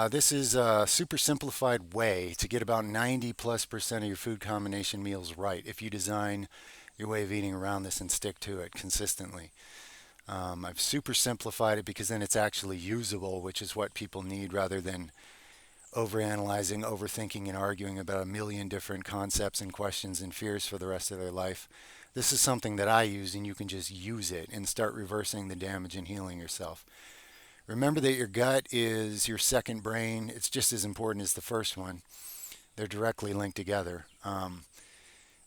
This is a super simplified way to get about 90+% of your food combination meals right if you design your way of eating around this and stick to it consistently. I've super simplified it because then it's actually usable, which is what people need rather than overanalyzing, overthinking, and arguing about a million different concepts and questions and fears for the rest of their life. This is something that I use, and you can just use it and start reversing the damage and healing yourself. Remember that your gut is your second brain. It's just as important as the first one. They're directly linked together.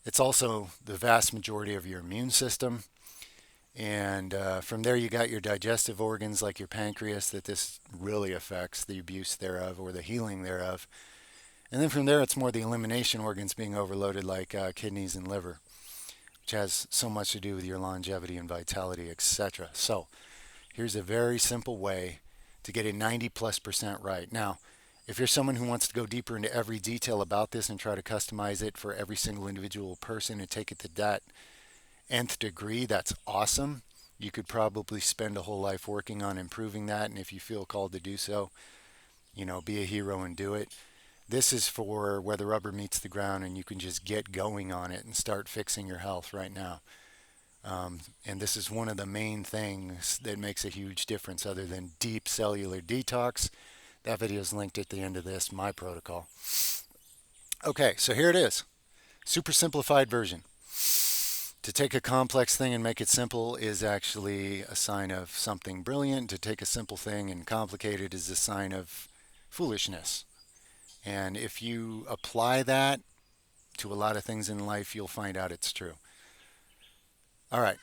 It's also the vast majority of your immune system. And from there, you got your digestive organs like your pancreas that this really affects the abuse thereof or the healing thereof. And then from there, it's more the elimination organs being overloaded like kidneys and liver, which has so much to do with your longevity and vitality, etc. So here's a very simple way to get it 90+% right. Now, if you're someone who wants to go deeper into every detail about this and try to customize it for every single individual person and take it to that nth degree, that's awesome. You could probably spend a whole life working on improving that, and if you feel called to do so, be a hero and do it. This is for where the rubber meets the ground and you can just get going on it and start fixing your health right now. And this is one of the main things that makes a huge difference other than deep cellular detox. That video is linked at the end of this, my protocol. Okay, so here it is. Super simplified version. To take a complex thing and make it simple is actually a sign of something brilliant. To take a simple thing and complicate it is a sign of foolishness. And if you apply that to a lot of things in life, you'll find out it's true. All right,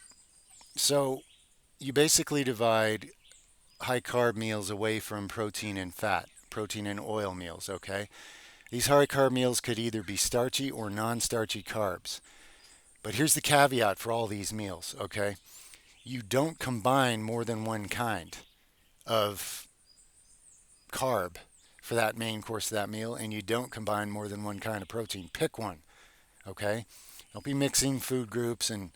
so you basically divide high carb meals away from protein and fat, protein and oil meals, okay? These high carb meals could either be starchy or non-starchy carbs. But here's the caveat for all these meals, okay? You don't combine more than one kind of carb for that main course of that meal, and you don't combine more than one kind of protein. Pick one, okay? Don't be mixing food groups and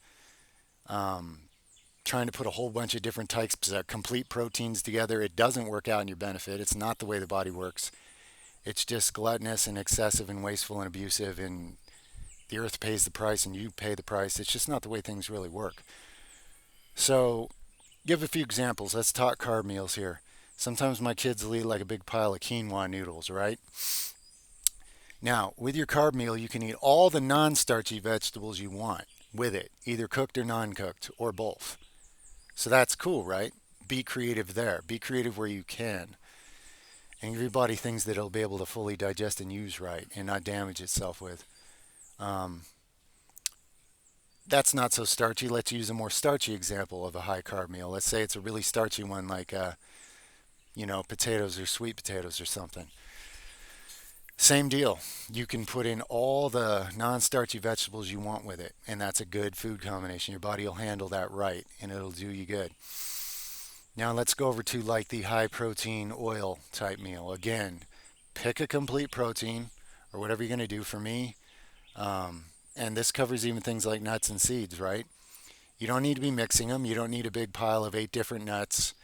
trying to put a whole bunch of different types of complete proteins together. It doesn't work out in your benefit. It's not the way the body works. It's just gluttonous and excessive and wasteful and abusive, and the earth pays the price and you pay the price. It's just not the way things really work. So, give a few examples. Let's talk carb meals here. Sometimes my kids will eat like a big pile of quinoa noodles, right? Now, with your carb meal, you can eat all the non-starchy vegetables you want with it, either cooked or non-cooked, or both. So that's cool, right? Be creative there. Be creative where you can. And give your body things that it'll be able to fully digest and use right and not damage itself with. Um, that's not so starchy. Let's use a more starchy example of a high carb meal. Let's say it's a really starchy one like, potatoes or sweet potatoes or something. Same deal. You can put in all the non-starchy vegetables you want with it, and that's a good food combination. Your body will handle that right, and it'll do you good. Now let's go over to like the high protein oil type meal. Again, pick a complete protein or whatever you're going to do. For me, and this covers even things like nuts and seeds, right? You don't need to be mixing them. You don't need a big pile of 8 different nuts.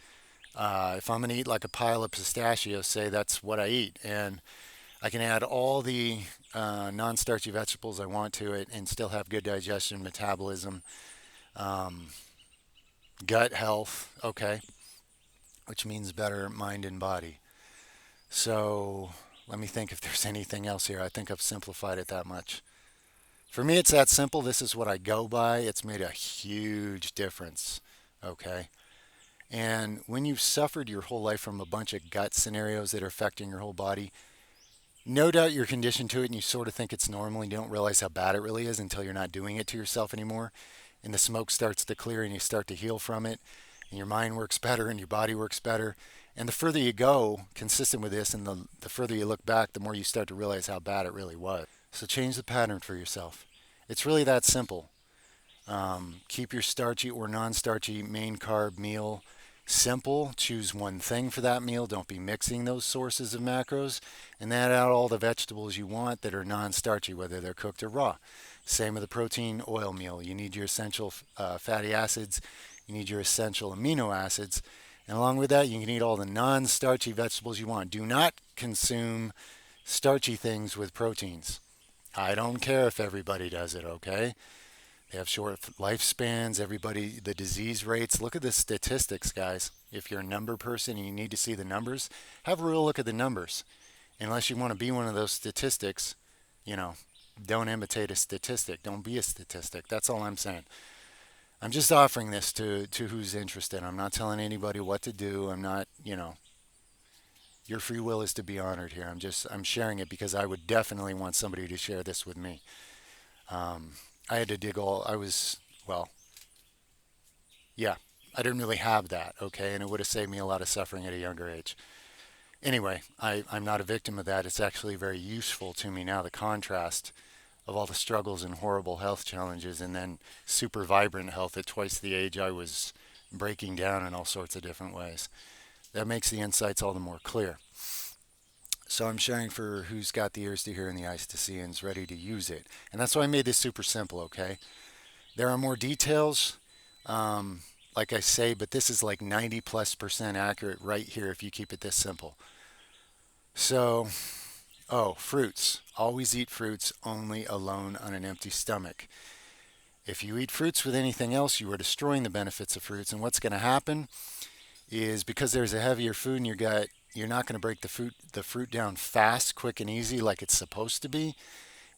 If I'm going to eat like a pile of pistachios, say that's what I eat. And I can add all the non-starchy vegetables I want to it and still have good digestion, metabolism, um, gut health, okay, which means better mind and body. So let me think if there's anything else here. I think I've simplified it that much. For me, it's that simple. This is what I go by. It's made a huge difference, okay? And when you've suffered your whole life from a bunch of gut scenarios that are affecting your whole body, no doubt you're conditioned to it and you sort of think it's normal and you don't realize how bad it really is until you're not doing it to yourself anymore. And the smoke starts to clear and you start to heal from it. And your mind works better and your body works better. And the further you go consistent with this and the further you look back, the more you start to realize how bad it really was. So change the pattern for yourself. It's really that simple. Keep your starchy or non-starchy main carb meal simple. Choose one thing for that meal. Don't be mixing those sources of macros. And add out all the vegetables you want that are non-starchy, whether they're cooked or raw. Same with the protein oil meal. You need your essential fatty acids. You need your essential amino acids. And along with that, you can eat all the non-starchy vegetables you want. Do not consume starchy things with proteins. I don't care if everybody does it, okay? They have short lifespans, everybody, the disease rates. Look at the statistics, guys. If you're a number person and you need to see the numbers, have a real look at the numbers. Unless you want to be one of those statistics, you know, don't imitate a statistic. Don't be a statistic. That's all I'm saying. I'm just offering this to who's interested. I'm not telling anybody what to do. I'm not, your free will is to be honored here. I'm sharing it because I would definitely want somebody to share this with me. Um, I had to dig all, I was, well, yeah, I didn't really have that, okay? And it would have saved me a lot of suffering at a younger age. Anyway, I'm not a victim of that. It's actually very useful to me now, the contrast of all the struggles and horrible health challenges, and then super vibrant health at twice the age I was breaking down in all sorts of different ways. That makes the insights all the more clear. So I'm sharing for who's got the ears to hear and the eyes to see and is ready to use it. And that's why I made this super simple, okay? There are more details, um, like I say, but this is like 90+% accurate right here if you keep it this simple. So, oh, fruits. Always eat fruits only alone on an empty stomach. If you eat fruits with anything else, you are destroying the benefits of fruits. And what's going to happen is because there's a heavier food in your gut, you're not going to break the fruit down fast, quick, and easy like it's supposed to be.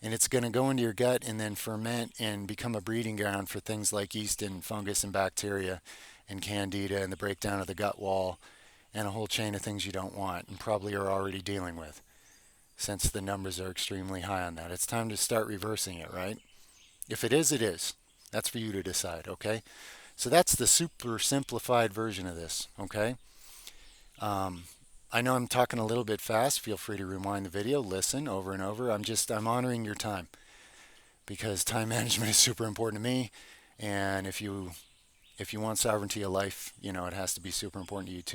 And it's going to go into your gut and then ferment and become a breeding ground for things like yeast and fungus and bacteria and candida and the breakdown of the gut wall and a whole chain of things you don't want and probably are already dealing with since the numbers are extremely high on that. It's time to start reversing it, right? If it is, it is. That's for you to decide, okay? So that's the super simplified version of this, okay? Um, I know I'm talking a little bit fast. Feel free to rewind the video, listen over and over. I'm honoring your time because time management is super important to me. And if you want sovereignty of life, it has to be super important to you too.